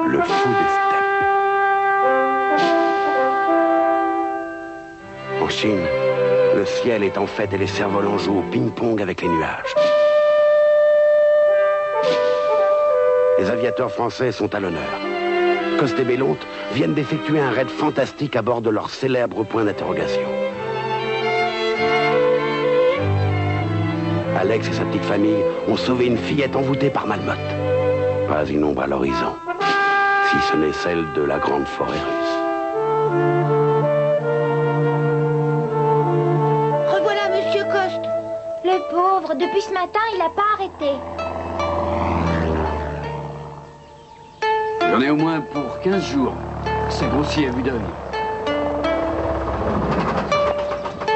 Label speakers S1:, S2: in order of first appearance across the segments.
S1: le fou des steppes. En Chine, le ciel est en fête et les cerfs-volants jouent au ping-pong avec les nuages. Les aviateurs français sont à l'honneur. Coste et Bellonte viennent d'effectuer un raid fantastique à bord de leur célèbre point d'interrogation. Alex et sa petite famille ont sauvé une fillette envoûtée par Malmotte. Pas une ombre à l'horizon, si ce n'est celle de la grande forêt russe.
S2: Revoilà Monsieur Coste. Le pauvre, depuis ce matin, il n'a pas arrêté.
S3: J'en ai au moins pour 15 jours. C'est grossier à vue d'œil.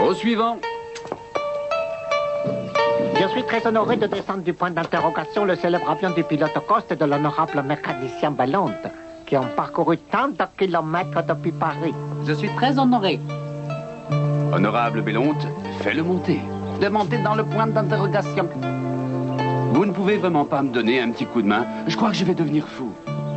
S3: Au suivant.
S4: Je suis très honoré de descendre du point d'interrogation le célèbre avion du pilote Coste et de l'honorable mécanicien Bellonte, qui ont parcouru tant de kilomètres depuis Paris.
S3: Je suis très honoré. Honorable Bellonte, fais-le monter. De monter dans le point d'interrogation. Vous ne pouvez vraiment pas me donner un petit coup de main? Je crois que je vais devenir fou.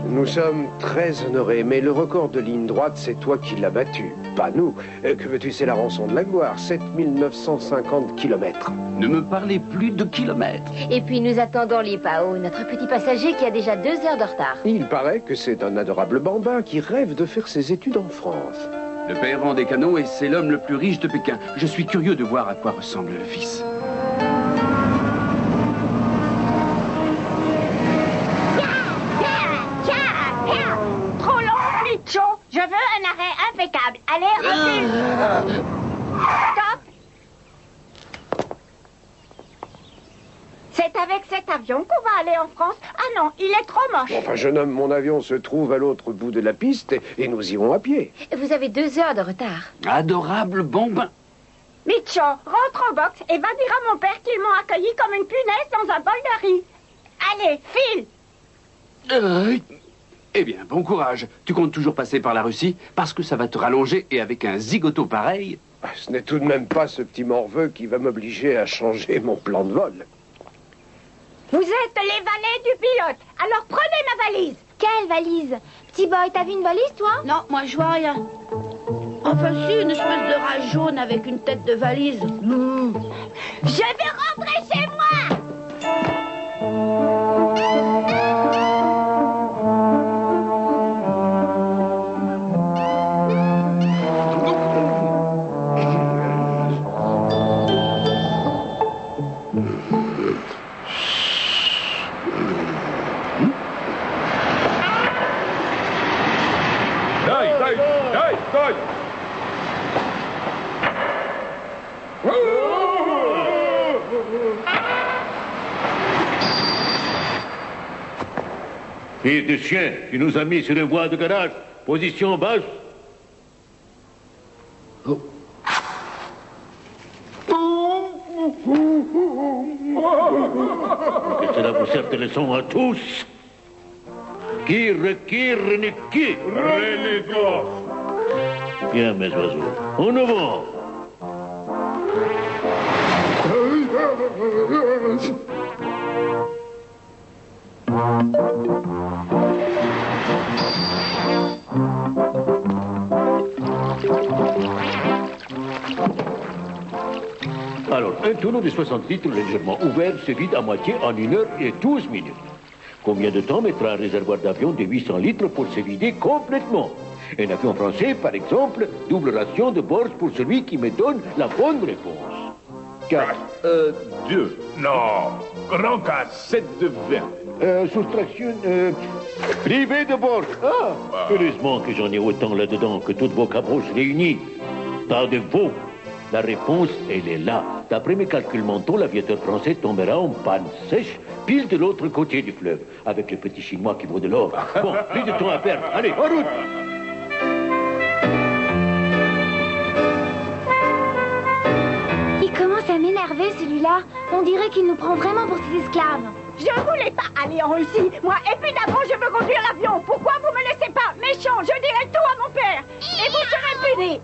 S5: Nous sommes très honorés, mais le record de ligne droite, c'est toi qui l'as battu, pas nous. Que veux-tu, c'est la rançon de la gloire, 7950 kilomètres.
S3: Ne me parlez plus de kilomètres.
S6: Et puis nous attendons Lipao, notre petit passager qui a déjà 2 heures de retard.
S5: Il paraît que c'est un adorable bambin qui rêve de faire ses études en France.
S3: Le père vend des canaux et c'est l'homme le plus riche de Pékin. Je suis curieux de voir à quoi ressemble le fils.
S2: Je veux un arrêt impeccable. Allez, recule. Stop. C'est avec cet avion qu'on va aller en France. Ah non, il est trop moche.
S5: Enfin, jeune homme, mon avion se trouve à l'autre bout de la piste et nous irons à pied.
S6: Vous avez 2 heures de retard.
S3: Adorable bambin.
S2: Micho, rentre au box et va dire à mon père qu'ils m'ont accueilli comme une punaise dans un bol de riz. Allez, file.
S3: Eh bien, bon courage. Tu comptes toujours passer par la Russie parce que ça va te rallonger et avec un zigoto pareil...
S5: Ce n'est tout de même pas ce petit morveux qui va m'obliger à changer mon plan de vol.
S2: Vous êtes les valets du pilote, alors prenez ma valise.
S6: Quelle valise? Petit boy, t'as vu une valise, toi?
S7: Non, moi je vois rien. Enfin si, une espèce de rage jaune avec une tête de valise.
S2: Je vais rentrer chez moi.
S8: Fille de chien, tu nous as mis sur une voie de garage. Position basse.
S3: Oh.
S8: Que cela vous serve de leçon à tous. Qui requiert qui renégat. Bien, mes oiseaux. En avant. Alors, un tonneau de 60 litres légèrement ouvert se vide à moitié en 1 heure et 12 minutes. Combien de temps mettra un réservoir d'avion de 800 litres pour se vider complètement? Un avion français, par exemple, double ration de bourse pour celui qui me donne la bonne réponse. 4.
S9: 2. Non. Grand 4. 7 de 20.
S8: Soustraction privée de bourse. Ah, heureusement que j'en ai autant là-dedans que toutes vos cabroches réunies. Pas de veau. La réponse, elle est là. D'après mes calculs mentaux, l'aviateur français tombera en panne sèche, pile de l'autre côté du fleuve, avec le petit chinois qui vaut de l'or. Bon, plus de temps à perdre. Allez, en route!
S2: Il commence à m'énerver, celui-là. On dirait qu'il nous prend vraiment pour ses esclaves. Je voulais pas aller en Russie. Moi, évidemment, je veux conduire l'avion. Pourquoi vous me laissez pas? Méchant, je dirai tout à mon père. Et vous serez punis.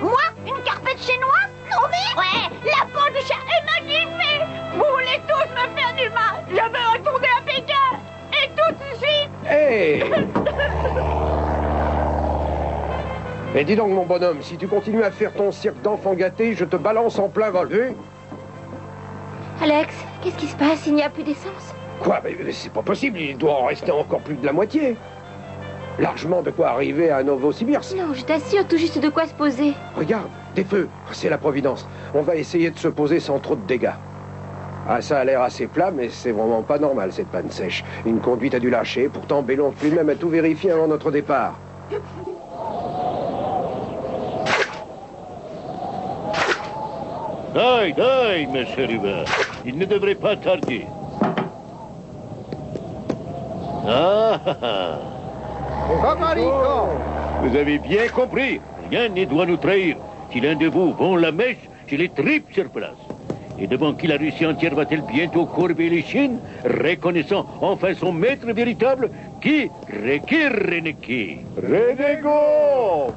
S2: Moi, une carpette chinoise? Non mais... Ouais, la peau du chat est magnifique. Vous voulez tous me faire du mal. Je veux retourner à Pékin. Et tout de suite.
S5: Hé Et dis donc, mon bonhomme, si tu continues à faire ton cirque d'enfant gâté, je te balance en plein vol, vu?
S6: Alex, qu'est-ce qui se passe? Il n'y a plus d'essence?
S5: Quoi? Mais c'est pas possible, il doit en rester encore plus de la moitié. Largement de quoi arriver à Novosibirsk.
S6: Non, je t'assure, tout juste de quoi se poser.
S5: Regarde, des feux, c'est la Providence. On va essayer de se poser sans trop de dégâts. Ah, ça a l'air assez plat, mais c'est vraiment pas normal, cette panne sèche. Une conduite a dû lâcher, pourtant Bellon lui-même a tout vérifié avant notre départ.
S8: Aïe, aïe, monsieur River. Il ne devrait pas tarder. Ah, ah, ah.
S4: Cocorico!
S8: Vous avez bien compris. Rien ne doit nous trahir. Si l'un de vous vend la mèche, je les tripe sur place. Et devant qui la Russie entière va-t-elle bientôt courber les chines, reconnaissant enfin son maître véritable, qui Reneki.
S9: Renego!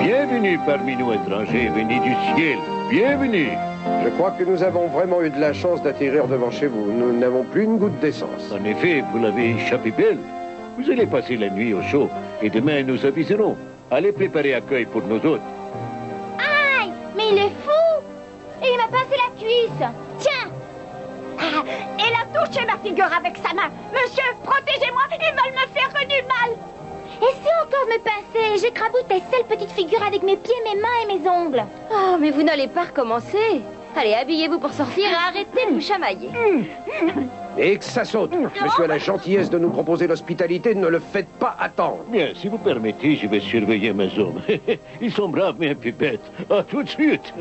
S8: Bienvenue parmi nous étrangers venus du ciel. Bienvenue.
S5: Je crois que nous avons vraiment eu de la chance d'atterrir devant chez vous. Nous n'avons plus une goutte d'essence.
S8: En effet, vous l'avez échappé belle. Vous allez passer la nuit au chaud et demain nous aviserons. Allez préparer accueil pour nos hôtes.
S2: Aïe! Mais il est fou! Et il m'a pincé la cuisse! Tiens! Ah, il a touché ma figure avec sa main! Monsieur, protégez-moi! Ils veulent me faire du mal! Essaie encore de me pincer! J'écraboute ta seule petite figure avec mes pieds, mes mains et mes ongles!
S6: Oh, mais vous n'allez pas recommencer. Allez, habillez-vous pour sortir et arrêtez de vous chamailler.
S5: Et que ça saute. Monsieur a la gentillesse de nous proposer l'hospitalité, ne le faites pas attendre.
S8: Bien, si vous permettez, je vais surveiller mes hommes. Ils sont braves mais un peu bêtes. À tout de suite.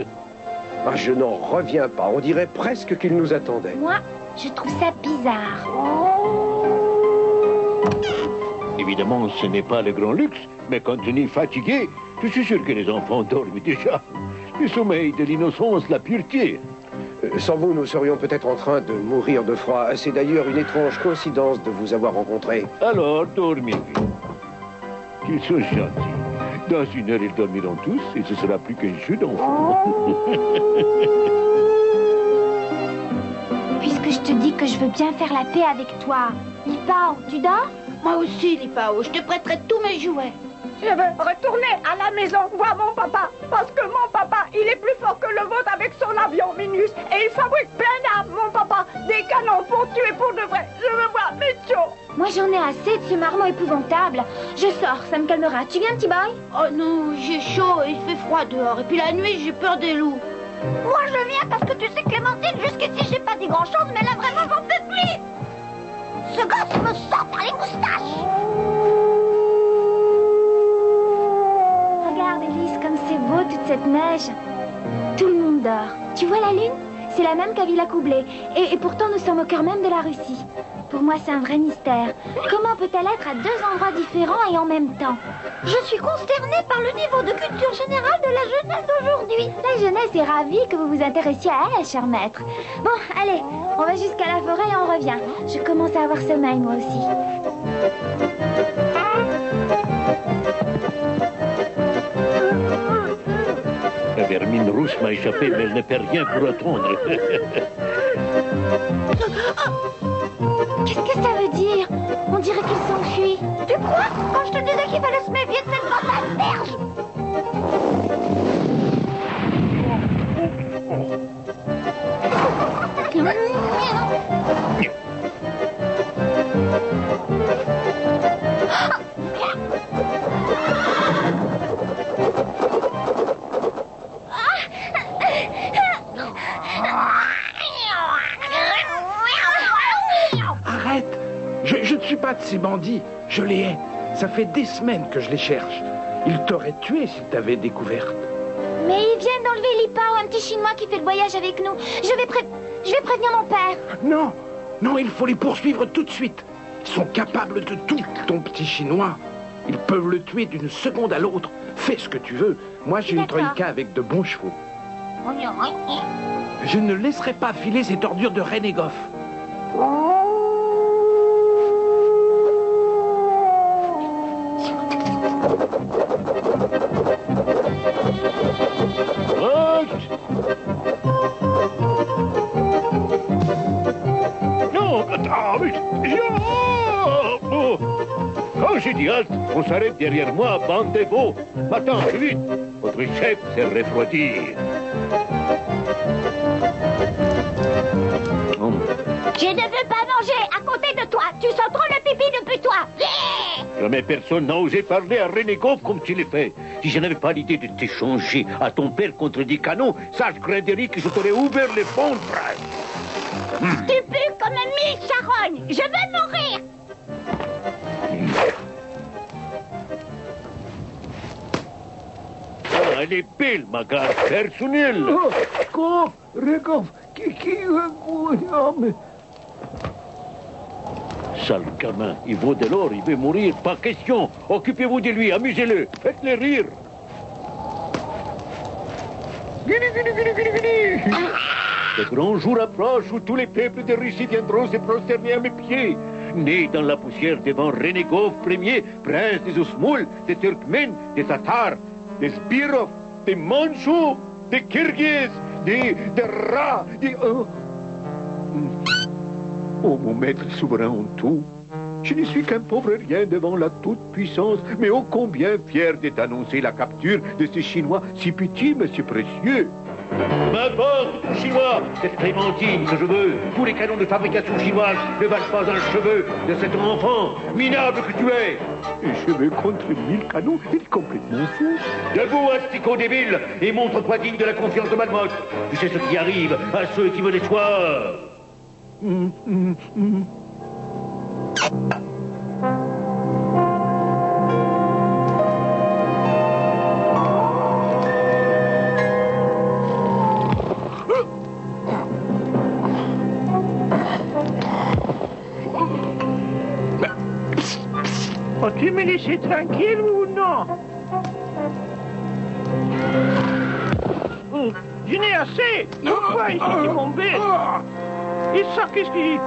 S5: Ah, je n'en reviens pas. On dirait presque qu'ils nous attendaient.
S2: Moi, je trouve ça bizarre.
S8: Évidemment, ce n'est pas le grand luxe, mais quand on est fatigué, je suis sûr que les enfants dorment déjà. Le sommeil de l'innocence, la pureté.
S5: Sans vous, nous serions peut-être en train de mourir de froid. C'est d'ailleurs une étrange coïncidence de vous avoir rencontré.
S8: Alors, dormez vite. Qu'ils sont gentils. Dans une heure, ils dormiront tous et ce sera plus qu'un jeu d'enfant.
S2: Puisque je te dis que je veux bien faire la paix avec toi, Lipao, tu dors?
S7: Moi aussi, Lipao, je te prêterai tous mes jouets.
S10: Je veux retourner à la maison voir mon papa, parce que mon papa, il est plus fort que le vôtre avec son avion Minus, et il fabrique plein d'armes, mon papa, des canons pour tuer pour de vrai. Je veux voir Micho.
S2: Moi, j'en ai assez de ce marmot épouvantable. Je sors, ça me calmera. Tu viens, petit boy?
S7: Oh non, j'ai chaud, il fait froid dehors, et puis la nuit, j'ai peur des loups.
S2: Moi, je viens parce que tu sais, Clémentine, jusqu'ici, j'ai pas dit grand-chose, mais là, vraiment, j'en peux plus. Ce gosse me sort par les moustaches. Regarde, Elise, comme c'est beau, toute cette neige. Tout le monde dort. Tu vois la lune? C'est la même qu'à Villa Coublé. Et pourtant, nous sommes au cœur même de la Russie. Pour moi, c'est un vrai mystère. Comment peut-elle être à deux endroits différents et en même temps? Je suis consternée par le niveau de culture générale de la jeunesse d'aujourd'hui. La jeunesse est ravie que vous vous intéressiez à elle, cher maître. Bon, allez, on va jusqu'à la forêt et on revient. Je commence à avoir sommeil, moi aussi.
S8: La vermine rousse m'a échappé, mais elle ne fait rien pour attendre.
S2: Qu'est-ce que ça veut dire? On dirait qu'il s'enfuit. Tu crois? Quand je te disais qu'il fallait se méfier de cette bande d'asperges.
S9: Arrête! Je ne suis pas de ces bandits. Je les hais. Ça fait des semaines que je les cherche. Ils t'auraient tué s'ils t'avaient découverte.
S2: Mais ils viennent d'enlever Lipao, un petit Chinois qui fait le voyage avec nous. Je vais prévenir mon père.
S9: Non! Non, il faut les poursuivre tout de suite. Ils sont capables de tout, ton petit Chinois. Ils peuvent le tuer d'une seconde à l'autre. Fais ce que tu veux. Moi, j'ai une troïka avec de bons chevaux. Je ne laisserai pas filer cette ordure de Renegov.
S8: dit halte, on s'arrête derrière moi, bande de veaux. Attends, vite, votre chef s'est refroidi.
S2: Je ne veux pas manger à côté de toi. Tu sens trop le pipi depuis toi.
S8: Jamais personne n'a osé parler à René Goff comme tu l'as fait. Si je n'avais pas l'idée de t'échanger à ton père contre des canons, sache, Grindery, que je t'aurais ouvert les fonds.
S2: Tu pues comme mille charognes. Je veux mourir.
S8: Ah, elle est belle, ma garde personnelle.
S9: Goff, Regoff,
S8: Sale gamin, il vaut de l'or, il veut mourir, pas question. Occupez-vous de lui, amusez-le, faites-le rire. Le grand jour approche où tous les peuples de Russie viendront se prosterner à mes pieds. Né dans la poussière devant René Goff Ier, prince des Osmouls, des Turkmènes, des Tatars, des Sbirov, des Manchous, des Kirghizes, des Rats, des... Oh, mon maître souverain en tout, je ne suis qu'un pauvre rien devant la toute-puissance, mais ô combien fier de t'annoncer la capture de ces Chinois si petits mais si précieux. M'importe, tout chinois, cette clémentine que je veux, tous les canons de fabrication chinoise ne valent pas un cheveu de cet enfant minable que tu es. Un cheveu contre 1000 canons, il est complètement fou. Debout, asticot débile, et montre-toi digne de la confiance de Mademoiselle. Tu sais ce qui arrive à ceux qui veulent espoir.
S9: Tu me laisses tranquille ou non? Je n'ai assez. Pourquoi ici tu m'embêtes? Et ça, qu'est-ce qui...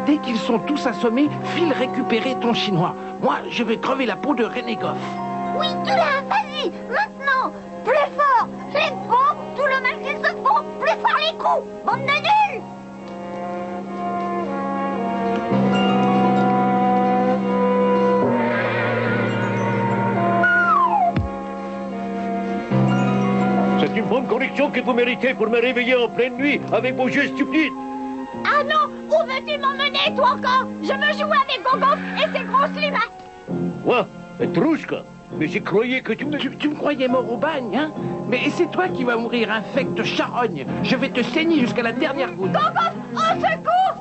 S9: Dès qu'ils sont tous assommés, file récupérer ton chinois. Moi, je vais crever la peau de René Goff.
S2: Oui, tu l'as, vas-y, maintenant. Plus fort, les bombes, tout le mal qu'ils se font, plus fort les coups, bande de nuls.
S8: C'est une bonne correction que vous méritez pour me réveiller en pleine nuit avec vos jeux stupides.
S2: Ah non, où veux-tu m'emmener, toi encore? Je veux jouer avec Gogof et ses grosses limaces.
S8: Quoi, Petrouchka? Mais j'ai croyé que tu me...
S9: Tu me croyais mort au bagne, hein? Mais c'est toi qui vas mourir infect de charogne. Je vais te saigner jusqu'à la dernière goutte.
S2: Gogof, au secours!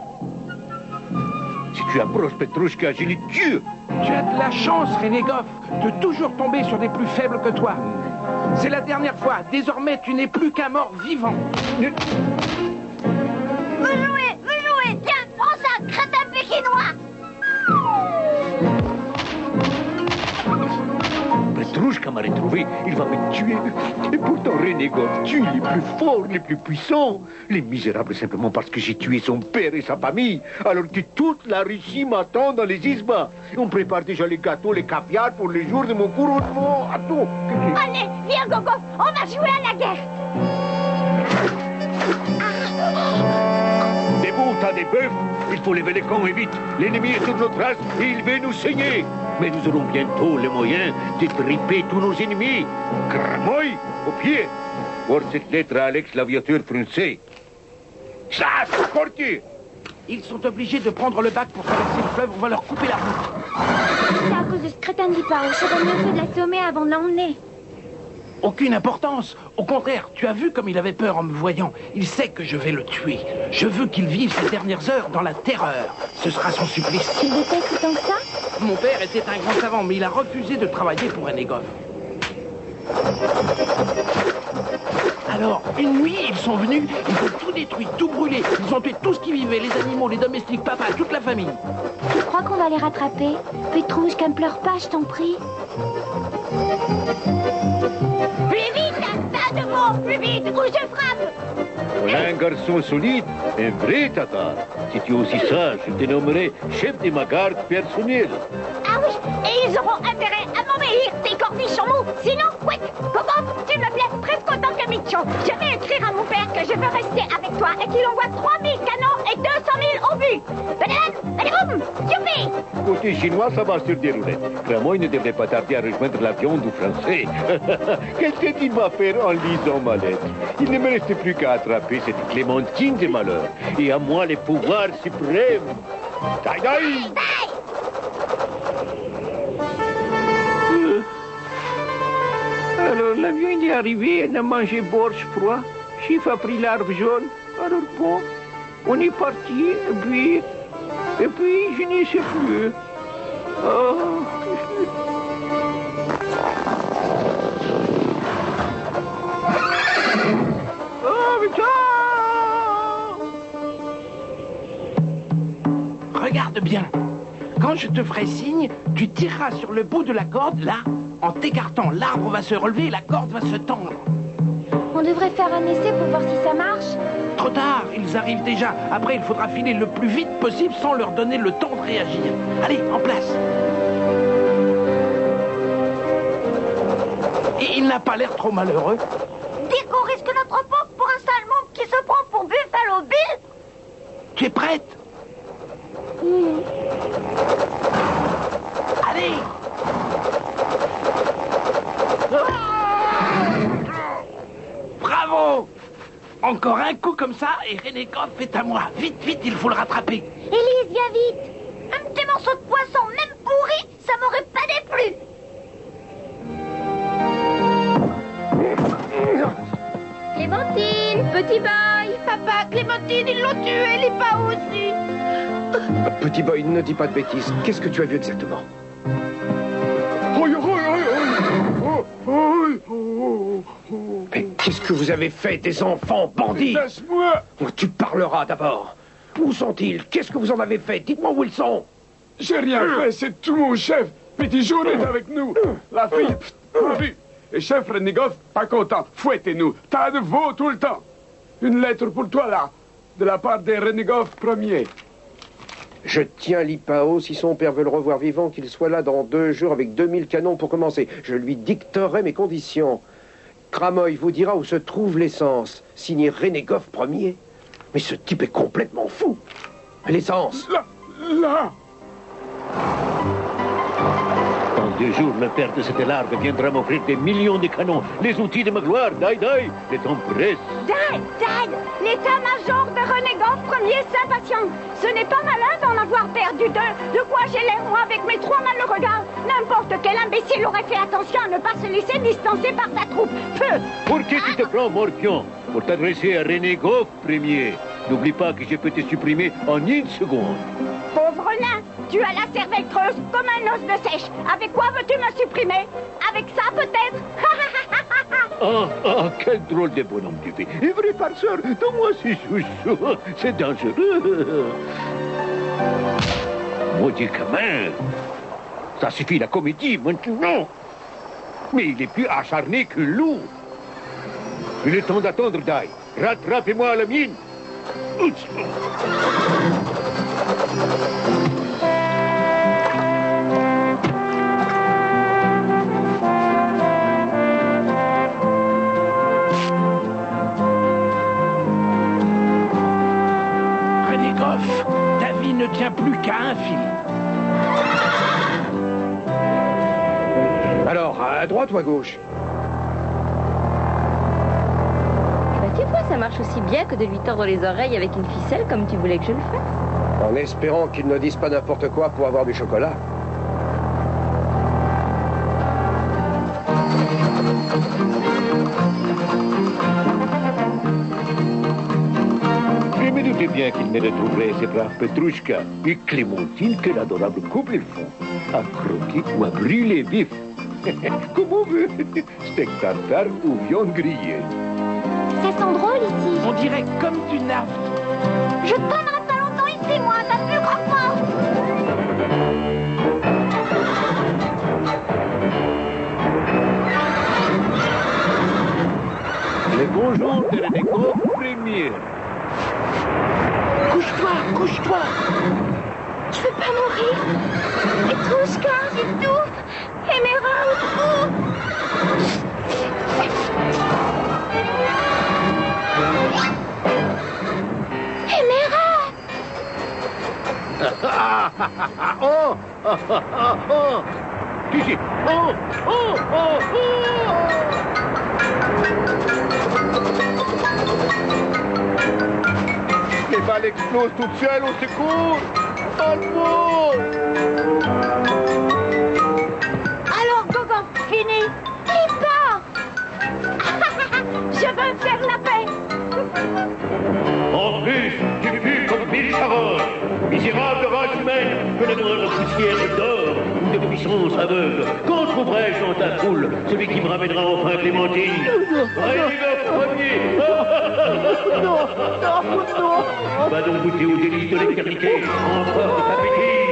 S8: Si tu approches Petrouchka, je les tue.
S9: Tu as de la chance, René Goff, de toujours tomber sur des plus faibles que toi. C'est la dernière fois. Désormais, tu n'es plus qu'un mort vivant.
S2: Vous jouez, tiens, prends ça, crétin pékinois.
S8: Petrouchka m'a retrouvé, il va me tuer. Et pourtant René Goff tue les plus forts, les plus puissants. Les misérables simplement parce que j'ai tué son père et sa famille. Alors que toute la Russie m'attend dans les isbas. On prépare déjà les gâteaux, les caviars pour les jours de mon couronnement. Attends.
S2: Allez, viens Gogof, on va jouer à la guerre.
S8: Debout, t'as des bœufs. Il faut lever les camps et vite. L'ennemi est sur nos traces et il veut nous saigner. Mais nous aurons bientôt les moyens de triper tous nos ennemis. Cramoy, au pied. Voir cette lettre à Alex, l'aviateur français. Chasse, portier.
S9: Ils sont obligés de prendre le bac pour traverser le fleuve. On va leur couper la route.
S2: C'est à cause de ce crétin d'Ipao. J'aurais mieux fait de l'assommer avant de l'emmener.
S9: Aucune importance. Au contraire, tu as vu comme il avait peur en me voyant. Il sait que je vais le tuer. Je veux qu'il vive ses dernières heures dans la terreur. Ce sera son supplice.
S2: Tu le détestes autant que ça?
S9: Mon père était un grand savant, mais il a refusé de travailler pour René Goff. Alors, une nuit, ils sont venus, ils ont tout détruit, tout brûlé. Ils ont tué tout ce qui vivait, les animaux, les domestiques, papa, toute la famille.
S2: Tu crois qu'on va les rattraper? Petrouchka, ne pleure pas, je t'en prie. plus vite ou je frappe.
S8: Voilà un garçon solide, un vrai tatar. Si tu es aussi sage, je te nommerai chef de ma garde personnelle.
S2: Ah oui, et ils auront intérêt à m'obéir, ces cornichons mous. Sinon, ouais, Coco, tu me plais presque autant que Micho. Je vais écrire à mon père que je veux rester avec toi et qu'il envoie 3000 canons et 200 000 obus. Badadam, badaboum, youpi.
S8: Côté chinois, ça va se dérouler. Vraiment, il ne devrait pas tarder à rejoindre l'avion du français. Qu'est-ce qu'il va faire en lisant ma lettre? Il ne me reste plus qu'à attraper cette Clémentine des malheurs. Et à moi les pouvoirs suprêmes. Taï, taï.
S11: Alors l'avion il est arrivé, on a mangé borge froid. Chiff a pris l'arbre jaune. Alors bon, on est parti, et puis je n'y sais plus. Oh.
S9: Regarde bien. Quand je te ferai signe, tu tireras sur le bout de la corde, là. En t'écartant, l'arbre va se relever et la corde va se tendre.
S2: On devrait faire un essai pour voir si ça marche.
S9: Trop tard, ils arrivent déjà. Après, il faudra filer le plus vite possible sans leur donner le temps de réagir. Allez, en place. Et il n'a pas l'air trop malheureux.
S2: Dire qu'on risque notre peau pour un sale monde qui se prend pour Buffalo Bill.
S9: Tu es prête? Allez. Bravo. Encore un coup comme ça et René Goff est à moi. Vite, vite, il faut le rattraper.
S2: Élise, viens vite. Un petit morceau de poisson, même pourri, ça m'aurait pas déplu.
S6: Clémentine, petit boy.
S7: Papa, Clémentine, ils l'ont tué, les pas aussi.
S5: Petit boy, ne dis pas de bêtises. Qu'est-ce que tu as vu exactement? Mais qu'est-ce que vous avez fait des enfants bandits?
S12: Laisse-moi!
S5: Tu parleras d'abord. Où sont-ils? Qu'est-ce que vous en avez fait? Dites-moi où ils sont.
S12: J'ai rien fait, c'est tout mon chef. Petit Jaune est avec nous. La fille, pas vu. Et chef René Goff, pas content. Fouettez-nous. Tas de veau tout le temps. Une lettre pour toi, là. De la part des René Goff Ier.
S5: Je tiens l'Ipao. Si son père veut le revoir vivant, qu'il soit là dans 2 jours avec 2000 canons pour commencer. Je lui dicterai mes conditions. Cramoy vous dira où se trouve l'essence. Signé René Goff Ier. Mais ce type est complètement fou. L'essence.
S12: Là.
S8: Dans 2 jours, le père de cette larve viendra m'offrir des millions de canons. Les outils de ma gloire. Dai, le temps presse.
S2: Dad, l'état-major de René Goff Ier s'impatiente. Ce n'est pas malin d'en avoir perdu 2. De quoi j'ai l'air, moi, avec mes 3 malheureux gars. N'importe quel imbécile aurait fait attention à ne pas se laisser distancer par sa troupe. Peu.
S8: Pour qui tu te prends, Morpion? Pour t'adresser à René Goff Ier. N'oublie pas que je peux te supprimer en 1 seconde.
S2: Pauvre nain, tu as la cervelle creuse comme un os de sèche. Avec quoi veux-tu me supprimer? Avec ça, peut-être?
S8: Quel drôle de bonhomme tu fais. Et vrai farceur, donne-moi ce chouchou. C'est dangereux. Maudit gamin. Ça suffit la comédie maintenant. Mais il est plus acharné qu'un loup. Il est temps d'attendre, Dai. Rattrapez-moi à la mine.
S9: René Goff, ta vie ne tient plus qu'à un fil.
S5: Alors, à droite ou à gauche?
S6: Tu vois, ça marche aussi bien que de lui tordre les oreilles avec une ficelle comme tu voulais que je le fasse.
S5: En espérant qu'ils ne disent pas n'importe quoi pour avoir du chocolat.
S8: Je me doutais bien qu'il me retrouverait ces braves Petrouchka et Clémentine, quel adorable couple ils font. À croquer ou à brûler vif. Comme on veut. Steak tartare ou viande grillée.
S2: Ça sent drôle ici.
S9: On dirait comme du naft.
S2: Je ne traînerai pas longtemps ici, moi, ça ne me croque pas.
S5: Les
S8: bonjour de la déco première.
S7: Couche-toi, couche-toi.
S2: Je veux pas mourir. Petrouchka, j'étouffe. Émeraude. Émeraude.
S8: Oh, oh. Ici. Oh. Les balles explosent toutes seules, au secours. Oh.
S2: Alors, Gogo, fini. Il part. Je veux faire la paix.
S8: En plus, tu pues comme mille charogne. Misérable race humaine, que la moindre poussière d'or ou de puissance aveugle. Quand trouverai-je dans ta foule celui qui me ramènera enfin Clémentine? Réunion premier.
S11: Non.
S8: Va donc goûter aux délices de l'éternité. Encore de ta bêtise.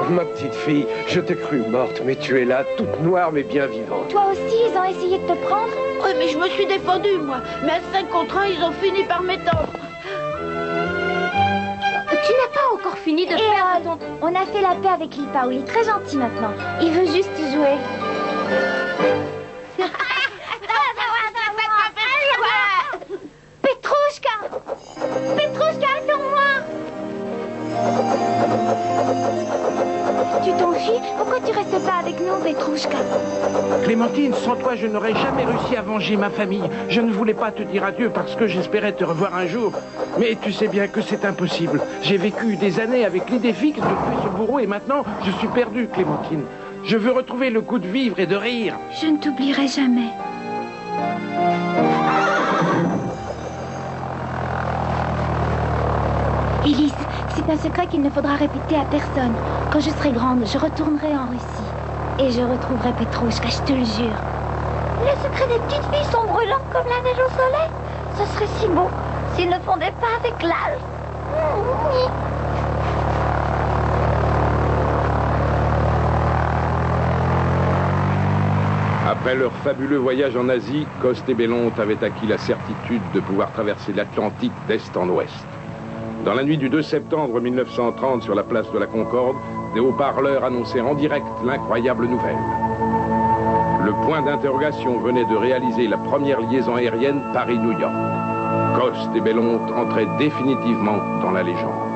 S5: Ma petite fille, je t'ai cru morte, mais tu es là, toute noire mais bien vivante.
S2: Toi aussi, ils ont essayé de te prendre?
S7: Oui, mais je me suis défendue, moi. Mais à 5 contre 1, ils ont fini par m'étendre.
S6: Tu n'as pas encore fini de faire...
S2: On a fait la paix avec Lipao. Il est très gentil maintenant. Il veut juste jouer. Petrouchka! Petrouchka, attends-moi! Tu t'enfuis? Pourquoi tu restes pas avec nous, Petrouchka?
S9: Clémentine, sans toi, je n'aurais jamais réussi à venger ma famille. Je ne voulais pas te dire adieu parce que j'espérais te revoir un jour. Mais tu sais bien que c'est impossible. J'ai vécu des années avec l'idée fixe de tuer ce bourreau et maintenant, je suis perdu, Clémentine. Je veux retrouver le goût de vivre et de rire.
S2: Je ne t'oublierai jamais. Élise, c'est un secret qu'il ne faudra répéter à personne. Quand je serai grande, je retournerai en Russie. Et je retrouverai Petrouchka, je te le jure. Les secrets des petites filles sont brûlants comme la neige au soleil. Ce serait si beau s'ils ne fondaient pas avec l'âge.
S9: Après leur fabuleux voyage en Asie, Coste et Bellonte avaient acquis la certitude de pouvoir traverser l'Atlantique d'est en ouest. Dans la nuit du 2 septembre 1930, sur la place de la Concorde, des haut-parleurs annonçaient en direct l'incroyable nouvelle. Le point d'interrogation venait de réaliser la première liaison aérienne Paris-New York. Coste et Bellonte entraient définitivement dans la légende.